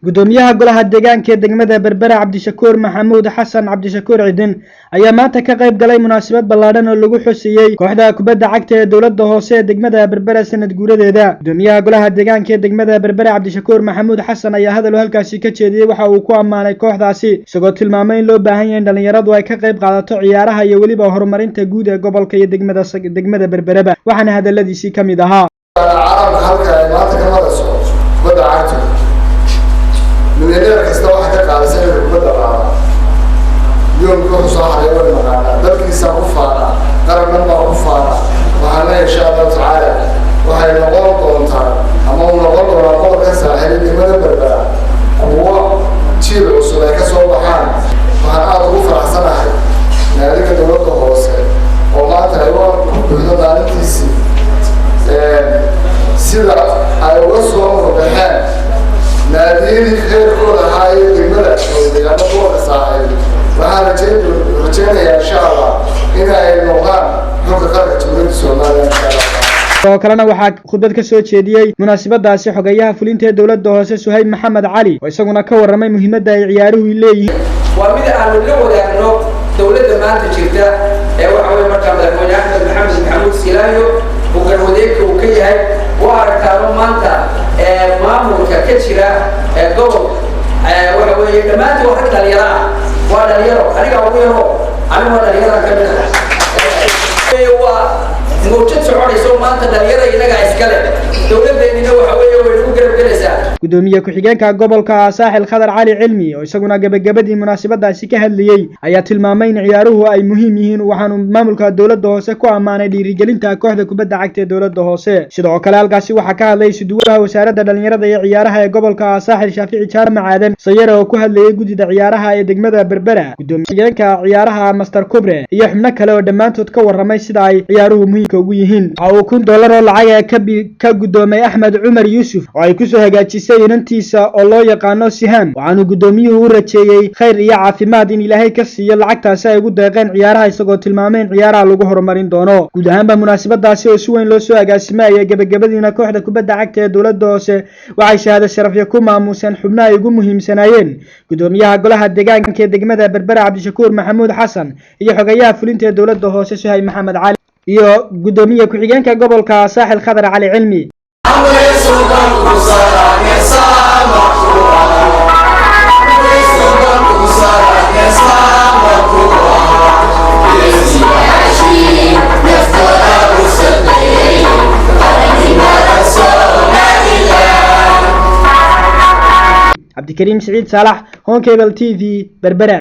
gudoomiyaha golaha deegaanka ee degmada Berbera Cabdishakuur Maxamuud Xasan Cabdishakuur Cidin ayaa maanta ka qayb galay munaasabad ballaaran oo lagu xusiyay kooxda kubadda cagta ee dowladda hoose ee degmada Berbera sanad guuradeeda. Gudoomiyaha golaha deegaanka ee degmada Berbera Cabdishakuur Maxamuud Xasan ayaa hadal halkaasi ka jeediyay waxa uu ku ammaanay kooxdaasi isagoo tilmaamay in loo baahan yahay in dhalinyaradu ay ka qayb qaadato ciyaaraha iyo weliba horumarinta guud ee gobolka iyo degmada Berbera. waxaana hadaladiisii ka mid ahaa مليونير كستوى حتى قال سنة كبدا راه يوم كل صاحب يقول مقالة ذلك يسافر فارا قرب لما فارا وحنا إن شاء الله تعالى وحنا نقول قنطار أما نقول نقول كسر هذه الدماء Berbera هو تير وصل كسر بحان وحنا أروف رأسنا هاي ناديك دولة هوسة وما تهيون بدون دانتيسي سيدا أيوة بحان ناديني خير كل هاي الجملة أنا بقول صاحب وأنا رجعنا إن شاء الله إلى النهار نقدر تقول سوماليا إن شاء الله. oo kalena waxaa khudbad ka soo jeediyay munaasabadaasi xogayaha fulinta ee dowladda hoose Suhayb Maxamed Cali oo isaguna ka warramay muhiimadda ay ciyaaruhu leeyihiin. waa mid aan la wadaagno dowladda maanta jirta ee waxa weeye markaa madaxweyne Axmed Maxamed Maxamuud Silaayo uu garwadeegka uu ka yahay waa aragtaano maanta maamulka ka jira gobol waxa weeye dhammaantii waa rag dhalinyaro ah waa dhalinyaro aniga ugu yaro aniga waa dhalinyaro ka mid ah waa موجود سعودي maanta dhalinyarada inaga iskale dawladeena waxa weeye way ugu garab galaysaa. Gudoomiye ku-xigeenka gobolka Saaxil Khadar Cali Cilmi oo isaguna gabagabadii munaasabadaasi ka hadlayay ayaa tilmaamay in ciyaaruhu ay muhiim yihiin waxaanu maamulka dowladda hoose ku amaanay dhiirigelinta kooxda kubadda cagta ee dowladda hoose. Sidoo kale halkaasi waxa ka hadlay suduwaha wasaaradda dhalinyarada iyo ciyaaraha ee gobolka Saaxil Shaafici Jaamac Aadan Sayare oo ku hadlayay gudida ciyaaraha ee degmada Berbera. Gudoomiyaha ciyaaraha Master Kubre iyo xubno kale oo dhamaantood ka warramay sida ay ciyaaruhu muhiim ugu yihiin. oo $1 oo lacag ka gudoomay Axmed Cumar Yuusuf oo ay ku soo hagaajisay inantiisa oo loo yaqaano Sihaan waxaanu gudoomiyuhu u rajeeyay khayr iyo caafimaad in Ilaahay ka siiyo lacagtaasi ay ugu deeqeen ciyaaraha isagoo tilmaamay in ciyaaraha lagu horumarin doono. guud ahaanba munaasabadaasi oo si weyn loo soo agaasimay gabagabadiina kooxda kubadda cagta ee dowladda hoose waxay shahaado sharafyo ku maamuuseen xubnaha ay ugu muhiimsanaayeen gudoomiyaha golaha deegaanka ee degmada Berbera Cabdishakuur Maxamuud Xasan iyo xogayaha fulinta ee dowladda hoose Suhayb Maxamed Cali iyo gudoomiye ku-xigeenka gobolka Saaxil Khadar Cali Cilmi. Abdikariim Saciid Saalax, Home Cable TV, Berbera.